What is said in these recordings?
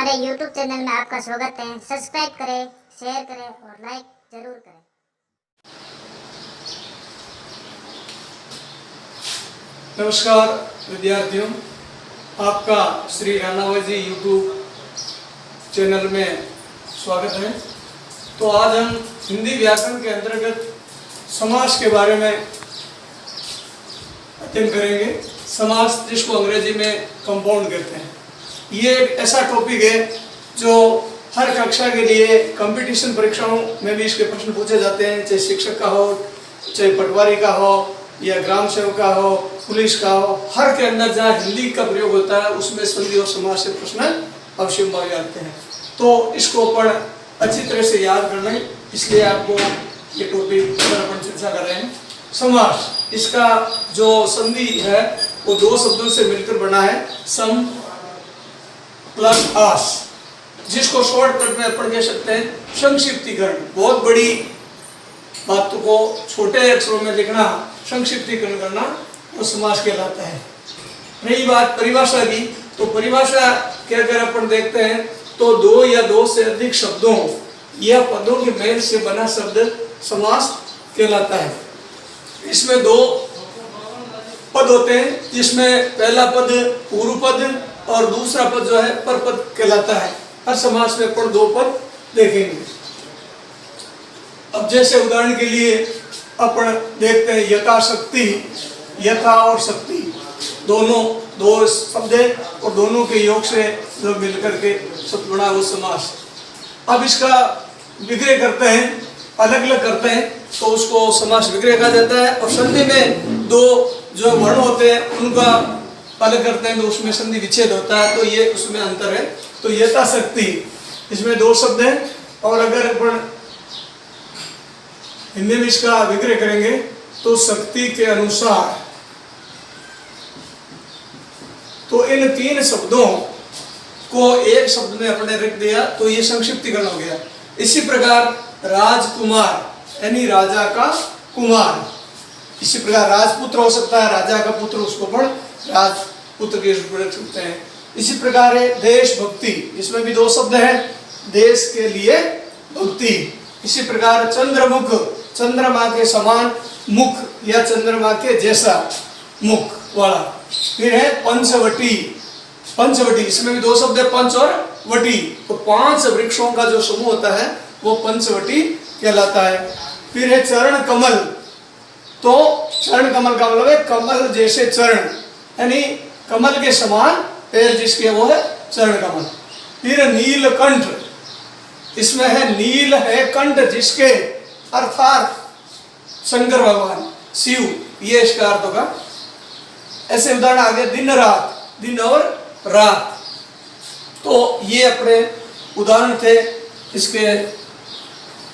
हमारे YouTube channel में आपका स्वागत है। सब्सक्राइब करें, शेयर करें और लाइक जरूर करें। नमस्कार विद्यार्थियों, आपका श्री रानावाजी यूट्यूब चैनल में स्वागत है। तो आज हम हिंदी व्याकरण के अंतर्गत समास के बारे में अध्ययन करेंगे। समास जिसको अंग्रेजी में कंपाउंड कहते हैं, ये एक ऐसा टॉपिक है जो हर कक्षा के लिए कंपटीशन परीक्षाओं में भी इसके प्रश्न पूछे जाते हैं, चाहे शिक्षक का हो, चाहे पटवारी का हो या ग्राम सेवक का हो, पुलिस का हो, हर के अंदर जहाँ हिंदी का प्रयोग होता है उसमें संधि और समास से प्रश्न अवश्य मांगे जाते हैं। तो इसको अपन अच्छी तरह से याद करना है, इसलिए आपको ये टॉपिक पर अपन चर्चा कर रहे हैं। समास, इसका जो संधि है वो दो शब्दों से मिलकर बना है, सम प्लस आस, जिसको शॉर्टकट में अपन कह सकते हैं संक्षिप्तीकरण। बहुत बड़ी बातों को छोटे अक्षरों में लिखना, संक्षिप्तीकरण करना, वो समास कहलाता है। रही बात परिभाषा की, तो परिभाषा के अगर अपन देखते हैं तो दो या दो से अधिक शब्दों या पदों के मेल से बना शब्द समास कहलाता है। इसमें दो पद होते हैं, जिसमें पहला पद पूर्व पद और दूसरा पद जो है परपद कहलाता है। हर समास में अपन दो पद देखेंगे। अब जैसे उदाहरण के लिए अपन देखते हैं यथा शक्ति, यथा और शक्ति दोनों दो शब्द है और दोनों के योग से जो मिलकर के शब्द बना वो समास। अब इसका विग्रह करते हैं, अलग अलग करते हैं, तो उसको समास विग्रह कहा जाता है। और संधि में दो जो वर्ण होते हैं उनका अलग करते हैं तो उसमें संधि विच्छेद होता है, तो ये उसमें अंतर है। तो यथा शक्ति, इसमें दो शब्द हैं और अगर अपन हिंदी में इसका विग्रह करेंगे तो शक्ति के अनुसार, तो इन तीन शब्दों को एक शब्द में अपने रख दिया तो ये संक्षिप्तीकरण हो गया। इसी प्रकार राजकुमार यानी राजा का कुमार, इसी प्रकार राजपुत्र हो सकता है, राजा का पुत्र, उसको पढ़ राजपुत्र के रूप में रख सकते हैं। इसी प्रकार है देशभक्ति, इसमें भी दो शब्द हैं, देश के लिए भक्ति। इसी प्रकार चंद्रमुख, चंद्रमा के समान मुख या चंद्रमा के जैसा मुख वाला। फिर है पंचवटी, पंचवटी, इसमें भी दो शब्द है, पंच और वटी, तो पांच वृक्षों का जो समूह होता है वो पंचवटी कहलाता है। फिर है चरण कमल, तो चरण कमल का मतलब है कमल जैसे चरण, यानी कमल के समान पैर जिसके वो है चरण कमल। फिर नीलकंठ, इसमें है नील है कंठ जिसके, अर्थात शंकर भगवान शिव, ये इसका अर्थ होगा। ऐसे उदाहरण आगे दिन रात, दिन और रात, तो ये अपने उदाहरण थे इसके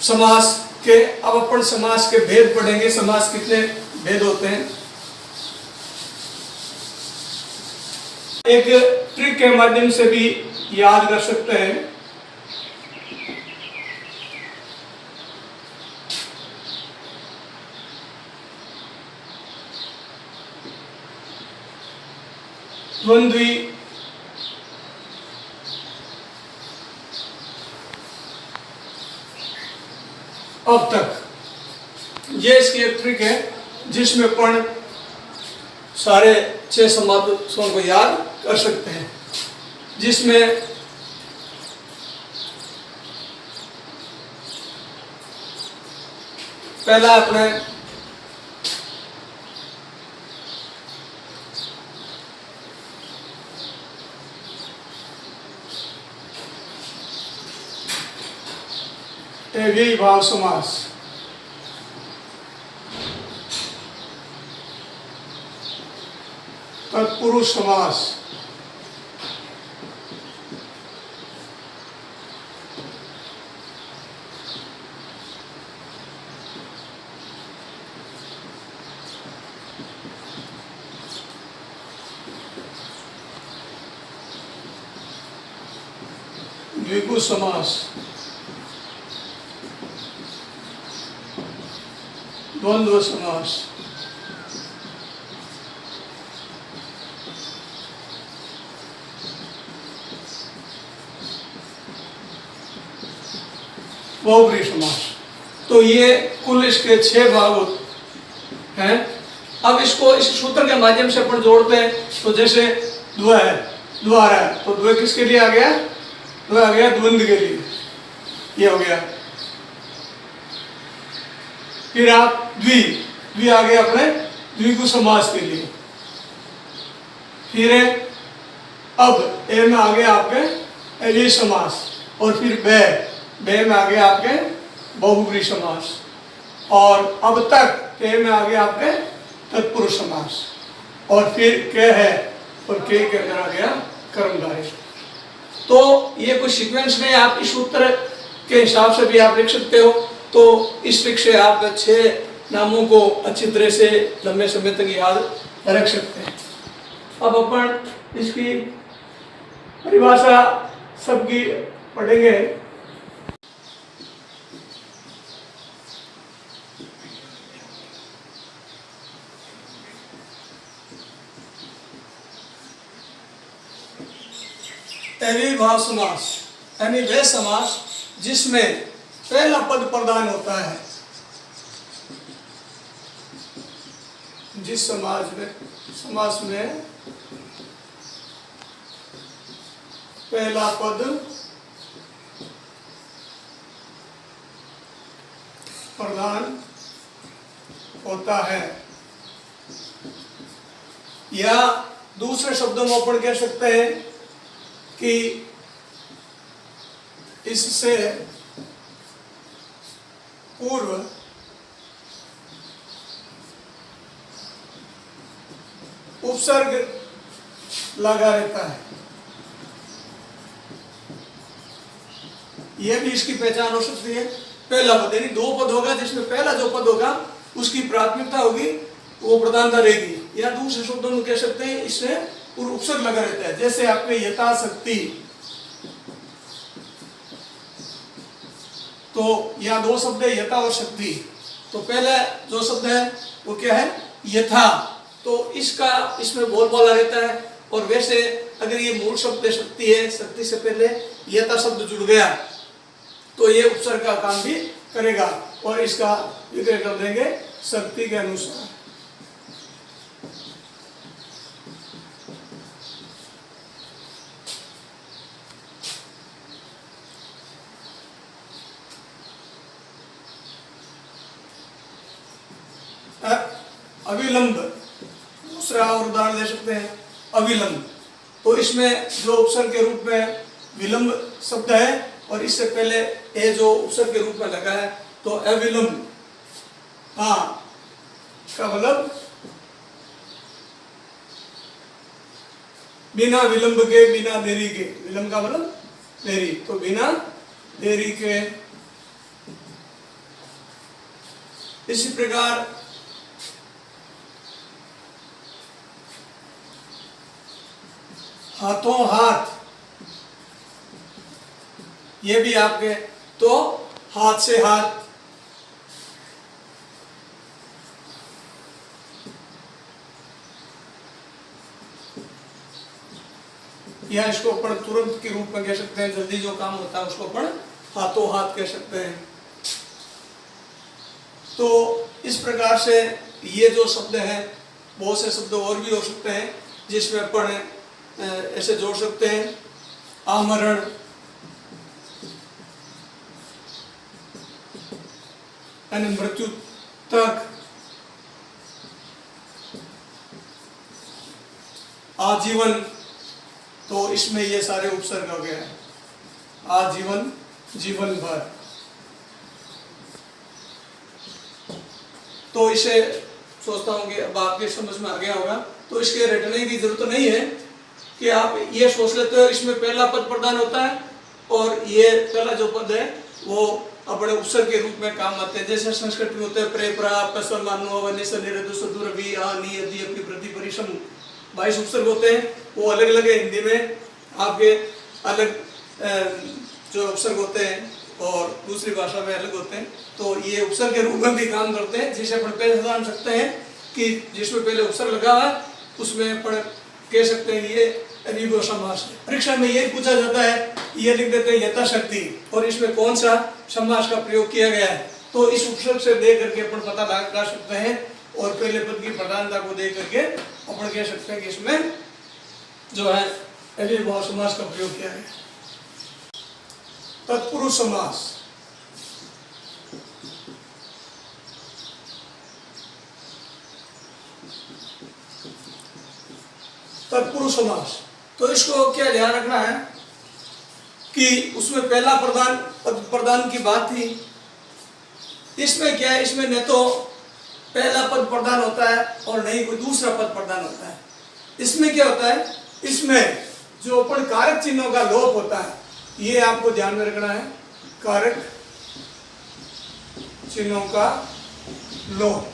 समास के। अब अपन समास के भेद पढ़ेंगे, समास कितने भेद होते हैं। एक ट्रिक के माध्यम से भी याद कर सकते हैं। द्वंद्वी अब तक, ये इसकी एक ट्रिक है जिसमें अपन सारे 6 समासों को याद कर सकते हैं, जिसमें पहला अपने व्ययी भाव समास। तत्पुरुष समास, द्विगु समास, द्वंद्व समास, बहुब्रीहि समास। तो ये कुल इसके 6 भाग हैं। अब इसको इस सूत्र के माध्यम से अपन जोड़ते हैं। तो जैसे द्व है, द्वार है, तो द्व किसके लिए आ गया? द्व आ गया द्वंद्व के लिए, ये हो गया। फिर आप द्वि, द्वि आ गया अपने द्विगु समास के लिए। फिर अब ए में आ गया आपके अव्ययी समास, और फिर बे, बे में आ गया आपके बहुब्रीहि समास, और अब तक के में आ गया आपके तत्पुरुष समास, और फिर के है, और के अंदर आ गया कर्मधारय। तो ये कोई सीक्वेंस नहीं, आप इस सूत्र के हिसाब से भी आप लिख सकते हो। तो इस ट्रिक से आप 6 नामों को अच्छी तरह से लंबे समय तक याद रख सकते हैं। अब अपन इसकी परिभाषा सबकी पढ़ेंगे। अविभाव समास यानी वह समास जिसमें पहला पद प्रधान होता है। जिस समास में पहला पद प्रधान होता है, या दूसरे शब्दों में अपन कह सकते हैं कि इससे पूर्व उपसर्ग लगा रहता है। यह भी इसकी पहचान हो सकती है। पहला पद यानी 2 पद होगा, जिसमें पहला जो पद होगा उसकी प्राथमिकता होगी, वो प्रधानता रहेगी। या दूसरे शब्दों में कह सकते हैं इससे पूर्व उपसर्ग लगा रहता है। जैसे आपके यथाशक्ति, तो यहाँ 2 शब्द है, यथा और शक्ति। तो पहले जो शब्द है वो क्या है? यथा। तो इसका इसमें बोलबाला रहता है। और वैसे अगर ये मूल शब्द शक्ति है, शक्ति से पहले यथा शब्द जुड़ गया तो ये उपसर्ग का काम भी करेगा, और इसका विग्रह कर देंगे शक्ति के अनुसार। अविलंब दूसरा और उदाहरण दे सकते हैं। अविलंब, तो इसमें जो उपसर्ग के रूप में विलंब शब्द है, और इससे पहले ए जो उपसर्ग के रूप में लगा है, तो अविलंब, हाँ, का मतलब बिना विलंब के, बिना देरी के। विलंब का मतलब देरी, तो बिना देरी के। इसी प्रकार हाथों हाथ, ये भी आपके, तो हाथ से हाथ। या इसको अपन तुरंत के रूप में कह सकते हैं, जल्दी जो काम होता है उसको अपन हाथों हाथ कह सकते हैं। तो इस प्रकार से ये जो शब्द हैं, बहुत से शब्द और भी हो सकते हैं जिसमें अपन ऐसे जोड़ सकते हैं। आमरण, यानी मृत्यु तक। आजीवन, तो इसमें ये सारे उपसर्ग हो गए हैं। आजीवन, जीवन भर। तो इसे सोचता हूँ कि अब आपके समझ में आ गया होगा। तो इसके रटने की जरूरत नहीं है कि आप ये सोच लेते हो इसमें पहला पद प्रधान होता है, और ये पहला जो पद है वो अपने उपसर्ग के रूप में काम आते हैं। जैसे संस्कृत में होते हैं प्रे, प्रा, पसल, मानो, वनिस, निरदु, सुदूर, वी, आ, नी, यदि, अपनी, प्रति, परिश्रम, 22 उपसर्ग होते हैं। वो अलग अलग है। हिंदी में आपके अलग जो उपसर्ग होते हैं और दूसरी भाषा में अलग होते हैं। तो ये उपसर्ग के रूप में भी काम करते हैं, जिसे अपन पहले जान सकते हैं कि जिसमें पहले उपसर्ग लगा हुआ है उसमें अपन कह सकते हैं ये अनिर्वचनीय समास है। परीक्षा में ये पूछा जाता है ये लिख देते हैं यथाशक्ति। और इसमें कौन सा समास का प्रयोग किया गया है, तो इस उपसर्ग से दे करके अपन पता लगा सकते हैं। और पहले पद की प्रधानता को दे करके अपन कह सकते हैं कि इसमें जो है अव्ययभाव समास का प्रयोग किया गया। तत्पुरुष समास। तत्पुरुष समास, तो इसको क्या ध्यान रखना है कि उसमें पहला प्रधान पद प्रधान की बात थी। इसमें क्या है, इसमें न तो पहला पद प्रधान होता है और नहीं कोई दूसरा पद प्रधान होता है। इसमें क्या होता है, इसमें जो अपन कारक चिन्हों का लोप होता है, ये आपको ध्यान में रखना है। कारक चिन्हों का लोप,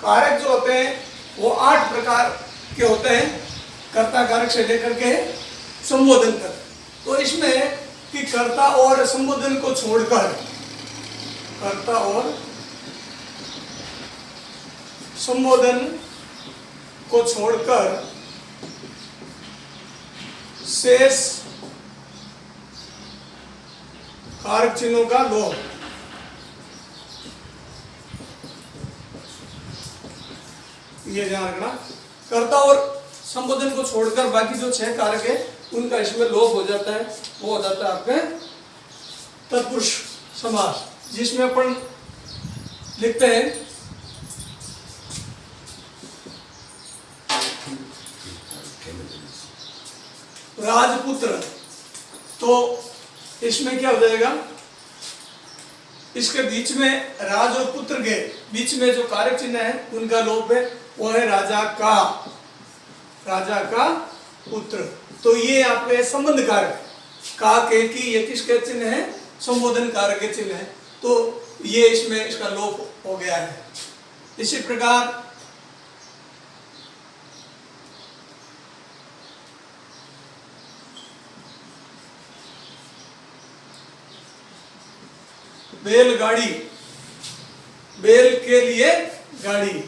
कारक जो होते हैं वो 8 प्रकार के होते हैं, कर्ता कारक से लेकर के संबोधन तक। तो इसमें कि कर्ता और संबोधन को छोड़कर, कर्ता और संबोधन को छोड़कर शेष कारक चिन्हों का लोप। ये ध्यान रखना, कर्ता और संबोधन को छोड़कर बाकी जो 6 कारक है उनका इसमें लोप हो जाता है। वो हो जाता है आपके तत्पुरुष समास, जिसमें अपन लिखते हैं राजपुत्र। तो इसमें क्या हो जाएगा, इसके बीच में राज और पुत्र के बीच में जो कारक चिन्ह है उनका लोप है, वो है राजा का पुत्र। तो ये आपके संबंध कारक का के की ये किसके चिन्ह है, संबोधन कारक के चिन्ह है। तो ये इसमें इसका लोप हो गया है। इसी प्रकार बैलगाड़ी, बैल के लिए गाड़ी।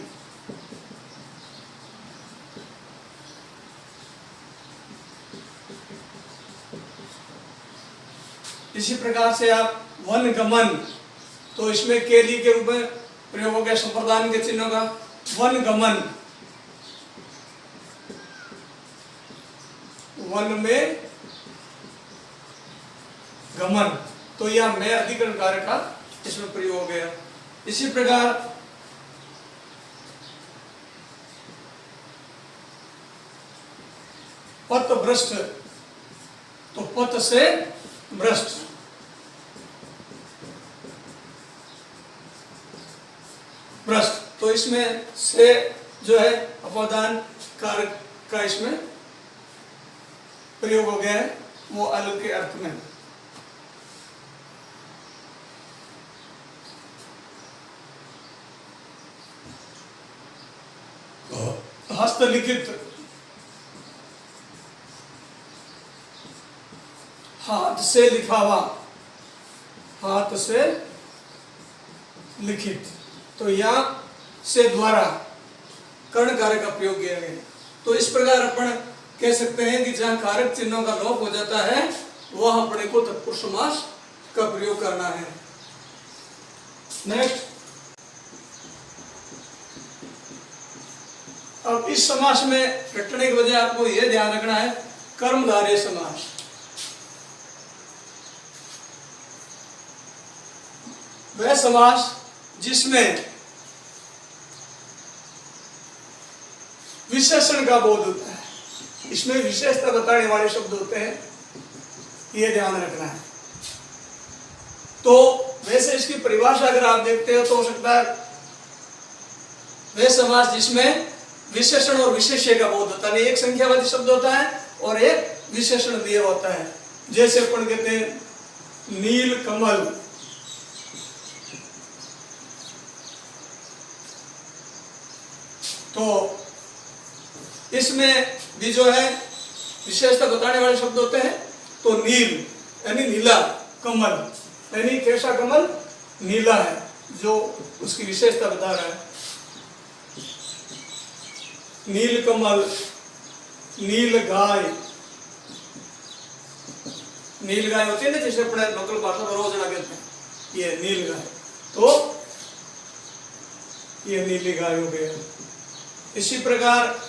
इसी प्रकार से आप वन गमन, तो इसमें केली के रूप में प्रयोग हो गया संप्रदान के चिन्हों का। वन गमन, वन में गमन, तो यह मैं अधिकरण कारक का इसमें प्रयोग हो गया। इसी प्रकार पथ भ्रष्ट, तो पथ से भ्रष्ट, भ्रष्ट, तो इसमें से जो है अपादान कारक का इसमें प्रयोग हो गया है, वो अलग के अर्थ में। हस्तलिखित, हाथ से लिखा हुआ, हाथ से लिखित, तो यहाँ से द्वारा कर्ण कारक का प्रयोग किया गया। तो इस प्रकार अपन कह सकते हैं कि जहाँ कारक चिन्हों का लोप हो जाता है वह अपने को तत्पुरुष समास का प्रयोग करना है। नेक्स्ट, अब इस समास में रटने की वजह आपको यह ध्यान रखना है, कर्मधारय समास। वह समास जिसमें विशेषण का बोध होता है, इसमें विशेषता बताने वाले शब्द होते हैं, यह ध्यान रखना है। तो वैसे इसकी परिभाषा अगर आप देखते हो तो हो सकता है वह समास जिसमें विशेषण और विशेष्य का बोध होता है, एक संख्यावाची शब्द होता है और एक विशेषण दिया होता है। जैसे अपन कहते हैं नील कमल, तो इसमें भी जो है विशेषता बताने वाले शब्द होते हैं। तो नील यानी नीला, कमल यानी कैसा कमल, नीला है, जो उसकी विशेषता बता रहा है। नील कमल, नील गाय, नील गाय होती है ना, जैसे अपने लोकल भाषा में रोज कहते हैं, ये नील गाय, तो ये नीली गाय हो गया। इसी प्रकार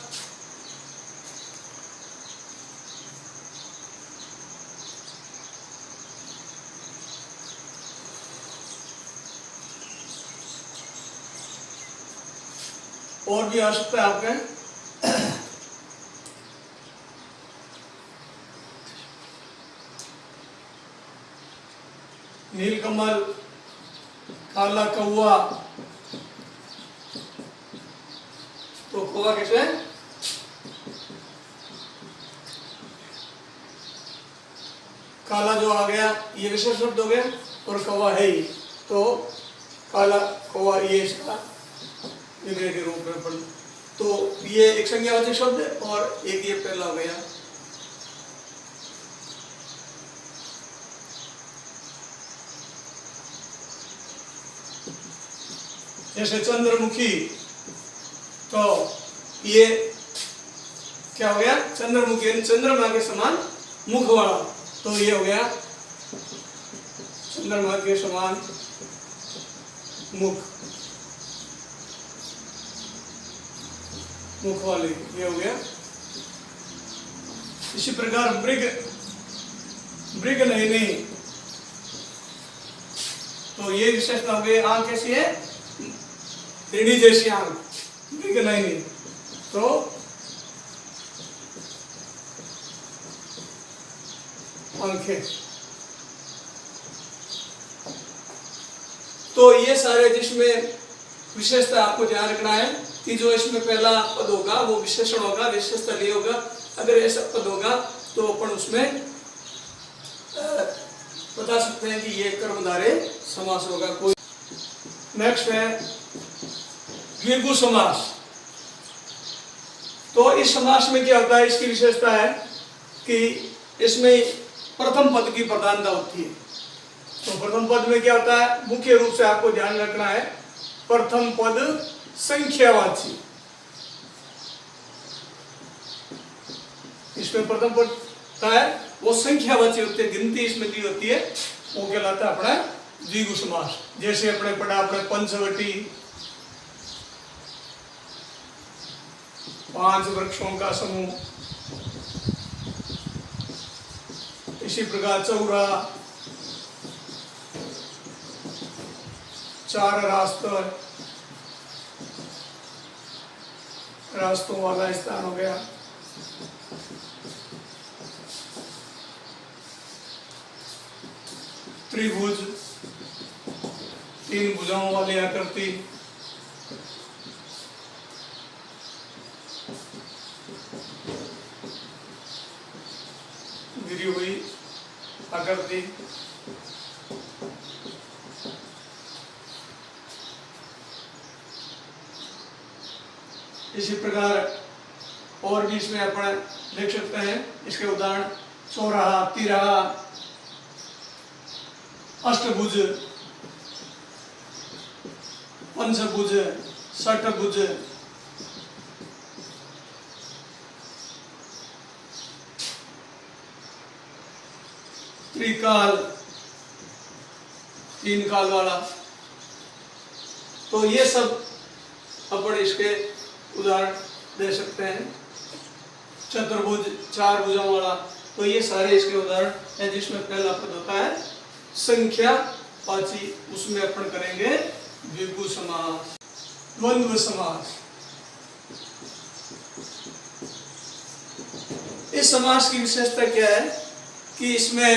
और भी आ सकता है आपके, नीलकमल, काला कौवा, तो कौवा कैसे, काला जो आ गया ये विशेष शब्द हो गया, और कौवा है ही, तो काला कौवा ये इसका विग्रह के रूप में पढ़, तो ये एक संज्ञावाचक शब्द है, और एक ये पहला हो गया। जैसे चंद्रमुखी, तो ये क्या हो गया, चंद्रमुखी यानी चंद्रमा के समान मुख वाला, तो ये हो गया चंद्रमा के समान मुख, मुख वाली, ये हो गया। इसी प्रकार मृग, मृग नयनी, तो ये विशेषता हो गई, आंख कैसी है, ऋणी जैसी आंख, मृग नयनी, तो आंखें, तो ये सारे जिसमें विशेषता आपको ध्यान रखना है कि जो इसमें पहला पद होगा वो विशेषण होगा, विशेषता नहीं होगा। अगर ऐसा पद होगा तो अपन उसमें बता सकते हैं कि ये कर्मधारय समास होगा। कोई नेक्स्ट है द्विगु समास। तो इस समास में क्या होता है, इसकी विशेषता है कि इसमें प्रथम पद की प्रधानता होती है। तो प्रथम पद में क्या होता है, मुख्य रूप से आपको ध्यान रखना है, प्रथम पद संख्यावाची, इसमें प्रथम पद का है वो संख्यावाची होती है, गिनती इसमें दी होती है, वो कहलाता है अपना द्विगु समास। जैसे अपने पढ़ा अपने पंचवटी, 5 वृक्षों का समूह, इसी प्रकार चौरा, 4 रास्तों वाला स्थान हो गया। त्रिभुज, 3 भुजाओं वाली आकृति, गिरी हुई आकृति, इसी प्रकार और भी इसमें अपन देख सकते हैं। इसके उदाहरण चौराहा, तिराहा, अष्टभुज, पंचभुज, षटभुज, त्रिकाल, 3 काल वाला। तो ये सब अपन इसके उदाहरण दे सकते हैं। चतुर्भुज, 4 भुजाओं वाला, तो ये सारे इसके उदाहरण हैं जिसमें पहला पद होता है संख्यावाची, उसमें अपन करेंगे द्विगु समास। द्वंद्व समास, इस समास की विशेषता क्या है कि इसमें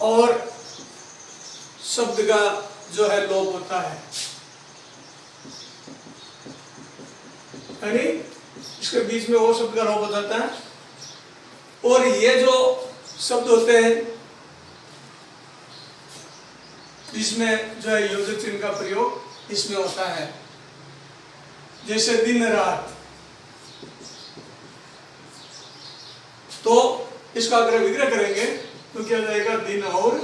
और शब्द का जो है लोप होता है, यानी इसके बीच में वो शब्द का लोप हो जाता है, और ये जो शब्द होते हैं इसमें जो है योजक चिन्ह का प्रयोग इसमें होता है। जैसे दिन रात, तो इसका अगर विग्रह करेंगे तो क्या जाएगा, दिन और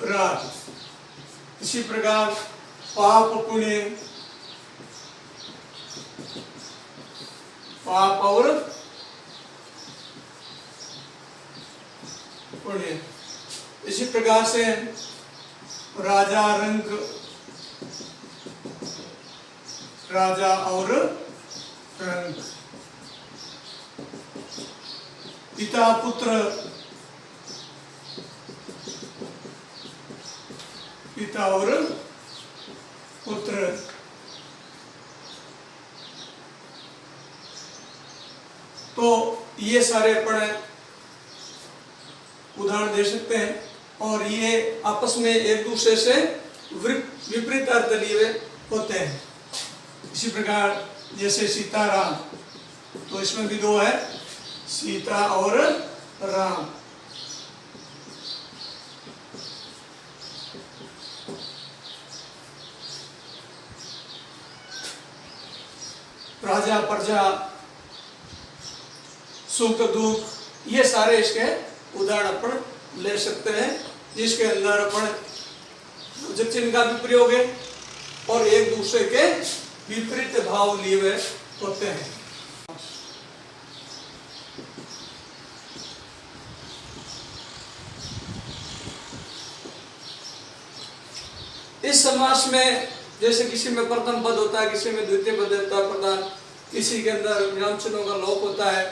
रात। इसी प्रकार पाप पुण्य, पाप और पुण्य। इसी प्रकार से राजा रंग, राजा और रंग, पिता पुत्र, पिता और पुत्र, तो ये सारे अपन उदाहरण दे सकते हैं और ये आपस में एक दूसरे से विपरीत अर्थ लिए होते हैं। इसी प्रकार जैसे सीता राम, तो इसमें भी दो है, सीता और राम। राजा प्रजा, सुख दुख, ये सारे इसके उदाहरण अपन ले सकते हैं, जिसके अंदर अपन योजक चिन्ह का भी प्रयोग है और एक दूसरे के विपरीत भाव लिए हुए होते हैं। इस समास में जैसे किसी में प्रथम पद होता है, किसी में द्वितीय पद होता है प्रधान, किसी के अंदर विराम चिन्हों का लोप होता है,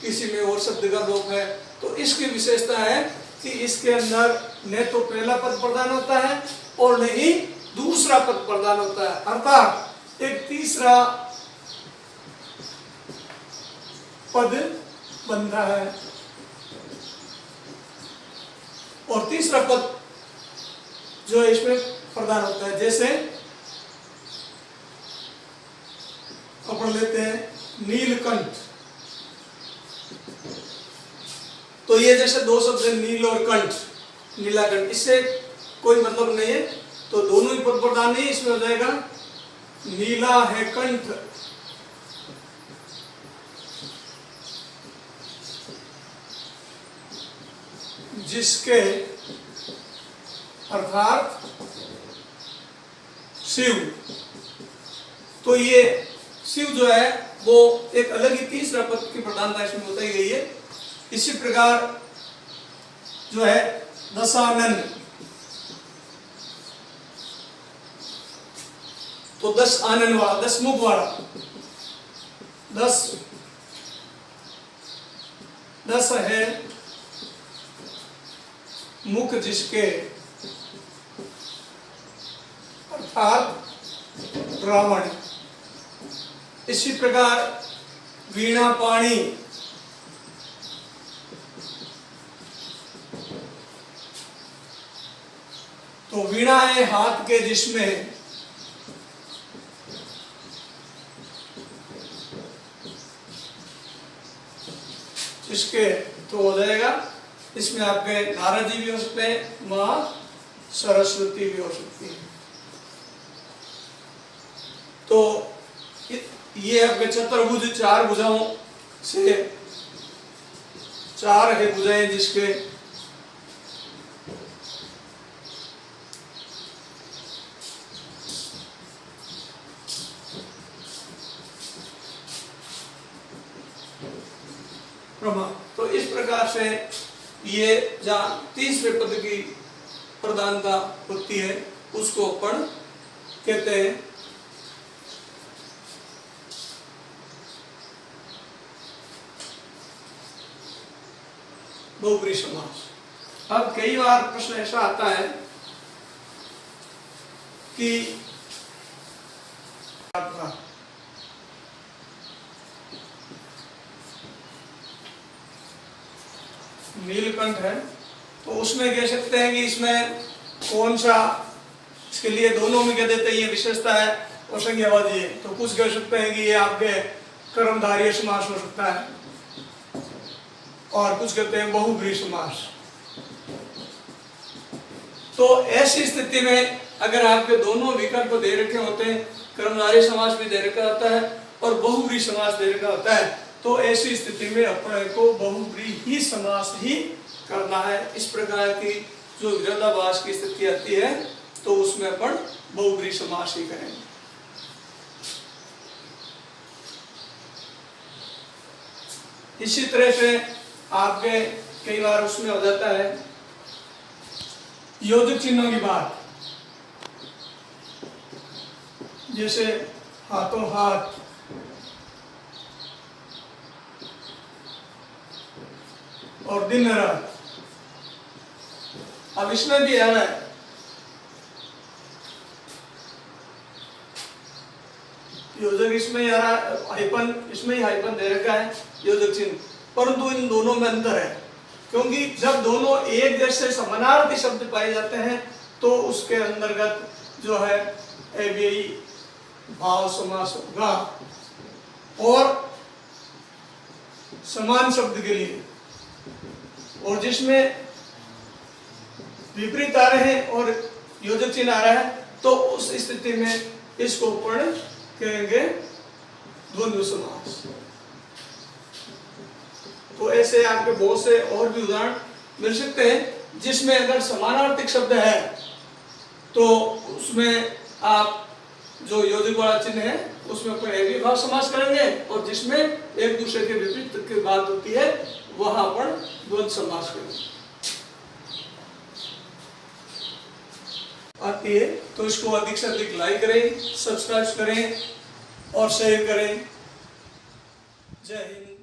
किसी में और शब्द का लोप है, तो इसकी विशेषता है कि इसके अंदर न तो पहला पद प्रधान होता है और न ही दूसरा पद प्रधान होता है, अर्थात एक तीसरा पद बनता है और तीसरा पद जो है इसमें प्रधान होता है। जैसे अपन लेते हैं नीलकंठ, तो ये जैसे दो शब्द है नील और कंठ, नीलाकंठ, इससे कोई मतलब नहीं है, तो दोनों ही पद प्रधान नहीं, इसमें हो जाएगा नीला है कंठ, जिसके अर्थात शिव। तो ये शिव जो है वो एक अलग ही तीसरा पद की प्रधानता इसमें बताई गई है। इसी प्रकार जो है दशानन, तो 10 आनन वाला, 10 मुख वाला, 10 है मुख जिसके, अर्थात रावण। इसी प्रकार वीणा पाणी, तो वीणा है हाथ के जिसमें जिसके, तो हो जाएगा इसमें आपके नारद जी भी हो सकते हैं, मां सरस्वती भी हो सकती है। तो ये आपके चतुर्भुज, 4 भुजाओं से 4 है भुजाएं जिसके, तो इस प्रकार से ये जहाँ तीसरे पद की प्रधानता होती है उसको अपन कहते हैं बहुब्रीहि समास। अब कई बार प्रश्न ऐसा आता है कि आपका नीलकंठ है, तो उसमें कह सकते हैं कि इसमें कौन सा, इसके लिए दोनों में कह देते हैं ये विशेषता है और संज्ञावादी है। तो कुछ कह सकते हैं कि ये आपके कर्मधारय समास हो सकता है और कुछ कहते हैं बहुब्रीहि समास। तो ऐसी स्थिति में अगर आपके दोनों विकल्प दे रखे होते हैं, कर्मधारय समास भी दे रखा होता है और बहुब्रीहि समास दे रखा होता है, तो ऐसी स्थिति में अपने को बहुब्रीहि समास ही करना है। इस प्रकार की जो विरोधाभास की स्थिति आती है तो उसमें अपन बहुब्रीहि समास ही करेंगे। इसी तरह से आपके कई बार उसमें हो जाता है योजक चिन्हों की बात, जैसे हाथों हाथ, और दिन रात। अब इसमें भी है योजक, इसमें यार हाइपन, इसमें ही हाइपन दे रखा है योजक चिन्ह, परंतु इन दोनों में अंतर है, क्योंकि जब दोनों एक जैसे समानार्थी शब्द पाए जाते हैं तो उसके अंतर्गत जो है अव्ययी भाव समास होगा। और समान शब्द के लिए, और जिसमें विपरीत आ रहे हैं और योजक चिन्ह आ रहा है तो उस स्थिति में इसको अपन कहेंगे द्वंद्व समास। तो ऐसे आपके बहुत से और भी उदाहरण मिल सकते हैं जिसमें अगर समानार्थक शब्द है तो उसमें आप जो योजक वाला चिन्ह है उसमें अपन अव्ययी भाव समास करेंगे, और जिसमें एक दूसरे के विपरीत की बात होती है वहां अपन द्वंद्व समास करेंगे। आती है तो इसको अधिक से अधिक लाइक करें, सब्सक्राइब करें और शेयर करें। जय हिंद।